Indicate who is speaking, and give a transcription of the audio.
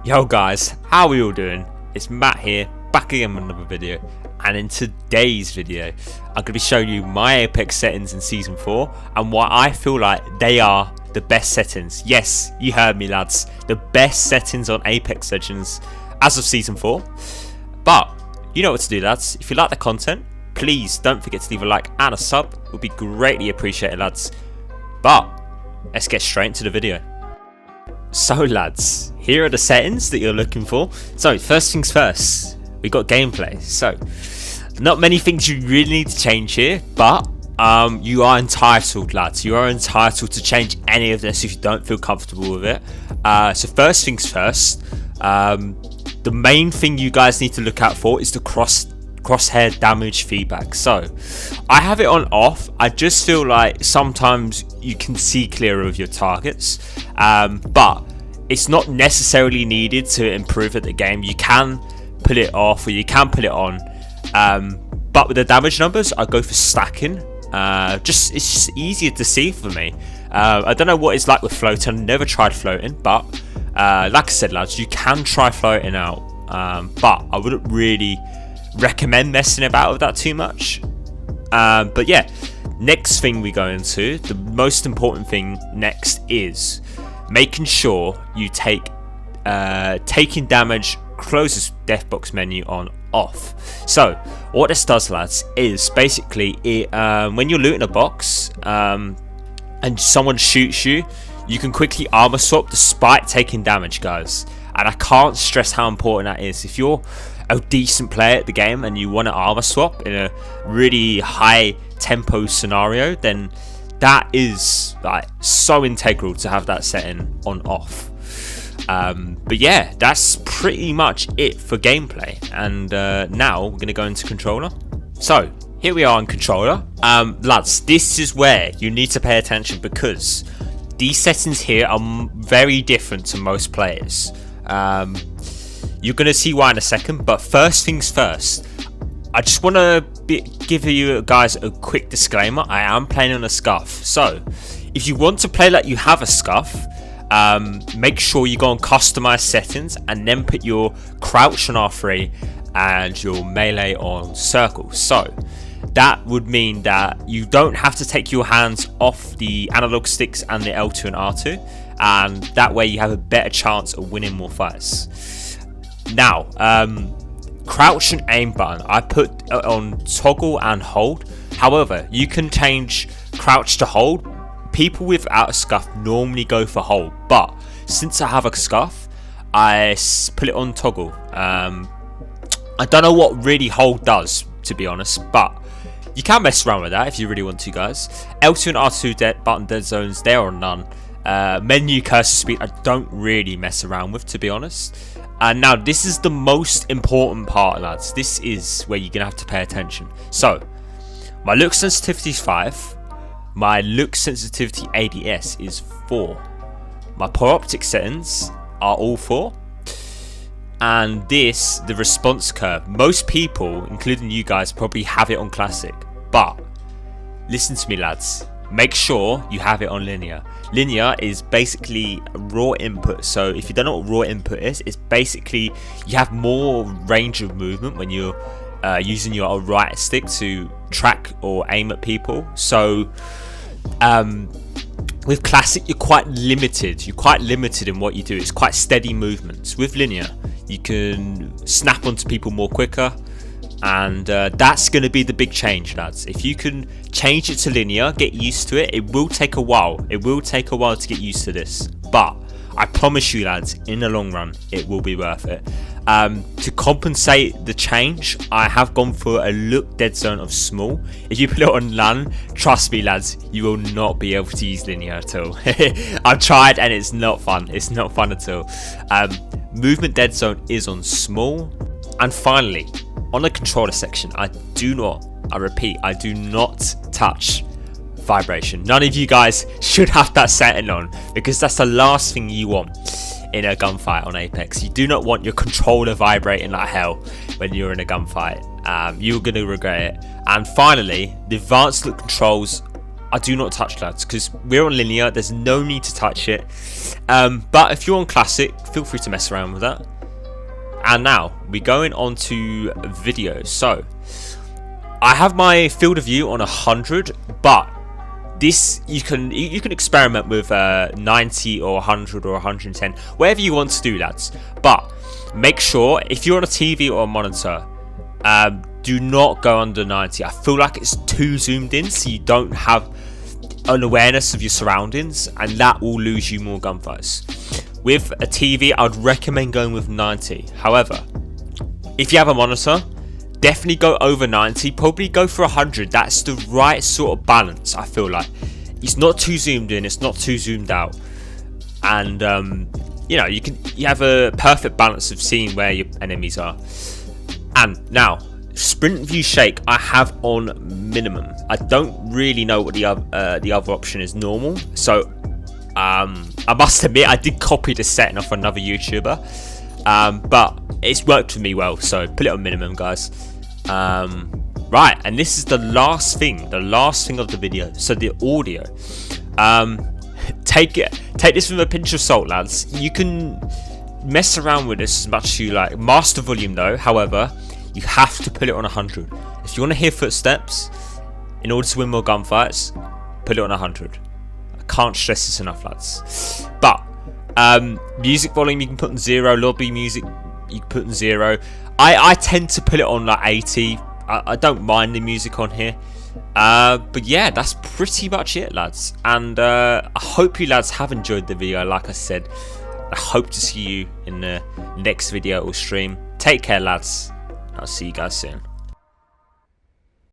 Speaker 1: Yo guys, how are we all doing? It's Matt here, back again with another video, and in today's video I'm going to be showing you my Apex settings in Season 4 and why I feel like they are the best settings. Yes, you heard me lads, the best settings on Apex Legends as of Season 4. But you know what to do lads, if you like the content, please don't forget to leave a like and a sub, it would be greatly appreciated lads. But let's get straight into the video. So lads, here are the settings that you're looking for. So first things first, we got gameplay. So not many things you really need to change here, but you are entitled lads, you are entitled to change any of this if you don't feel comfortable with it. So first things first, the main thing you guys need to look out for is the crosshair damage feedback. So I have it on off. I just feel like sometimes you can see clearer of your targets, but it's not necessarily needed to improve at the game. You can put it off or you can put it on, but with the damage numbers I go for stacking. It's just easier to see for me. I don't know what it's like with floating. I've never tried floating, but like I said lads, you can try floating out, but I wouldn't really recommend messing about with that too much. But yeah, next thing we go into, the most important thing next is making sure you take taking damage closest death box menu on off. So what this does lads is basically it, when you're looting a box and someone shoots you, you can quickly armor swap despite taking damage guys, and I can't stress how important that is. If you're a decent player at the game and you want to armor swap in a really high tempo scenario, then that is like so integral to have that setting on off. But yeah, that's pretty much it for gameplay, and now we're going to go into controller. So here we are in controller. Lads, this is where you need to pay attention because these settings here are very different to most players. You're going to see why in a second, but first things first, I just want to give you guys a quick disclaimer. I am playing on a scuff, so if you want to play like you have a scuff, make sure you go on customize settings and then put your crouch on R3 and your melee on circle. So that would mean that you don't have to take your hands off the analog sticks and the L2 and R2, and that way you have a better chance of winning more fights. Now, crouch and aim button I put on toggle and hold. However, you can change crouch to hold. People without a scuff normally go for hold, but since I have a scuff, I put it on toggle. I don't know what really hold does, to be honest, but you can mess around with that if you really want to guys. L2 and R2 button dead zones, they are on none. Menu cursor speed I don't really mess around with, to be honest. And now this is the most important part lads, this is where you're gonna have to pay attention. So my look sensitivity is 5, my look sensitivity ADS is 4, my poor optic settings are all 4, and this, the response curve, most people including you guys probably have it on classic, but listen to me lads, make sure you have it on linear. Linear is basically raw input. So if you don't know what raw input is, it's basically you have more range of movement when you're using your right stick to track or aim at people. So with classic you're quite limited. You're quite limited in what you do. It's quite steady movements. With linear you can snap onto people more quicker, and that's going to be the big change lads. If you can change it to linear, get used to it. It will take a while, it will take a while to get used to this, but I promise you lads, in the long run it will be worth it. To compensate the change, I have gone for a look dead zone of small. If you put it on LAN, trust me lads, you will not be able to use linear at all. I've tried and it's not fun, it's not fun at all. Movement dead zone is on small. And finally, on the controller section, I repeat, I do not touch vibration. None of you guys should have that setting on, because that's the last thing you want in a gunfight on Apex. You do not want your controller vibrating like hell when you're in a gunfight. You're going to regret it. And finally, the advanced look controls I do not touch, lads, because we're on linear. There's no need to touch it. But if you're on classic, feel free to mess around with that. And now we're going on to video. So I have my field of view on 100, but this you can experiment with 90 or 100 or 110, whatever you want to do, lads. But make sure if you're on a TV or a monitor, do not go under 90. I feel like it's too zoomed in, so you don't have an awareness of your surroundings, and that will lose you more gunfights. With a TV, I'd recommend going with 90. However, if you have a monitor, definitely go over 90. Probably go for 100. That's the right sort of balance, I feel like. It's not too zoomed in, it's not too zoomed out, and you know, you have a perfect balance of seeing where your enemies are. And now, sprint view shake I have on minimum. I don't really know what the other option is, normal. So I must admit I did copy the setting off another YouTuber, but it's worked for me well, so put it on minimum, guys. Right, and this is the last thing of the video. So the audio, take this with a pinch of salt, lads. You can mess around with this as much as you like. Master volume though, however, you have to put it on 100. If you want to hear footsteps in order to win more gunfights, put it on 100. I can't stress this enough, lads. But music volume you can put on 0. Lobby music you can put on 0. I tend to put it on like 80. I don't mind the music on here. But yeah, that's pretty much it, lads. And I hope you lads have enjoyed the video. Like I said, I hope to see you in the next video or stream. Take care, lads. I'll see you guys soon.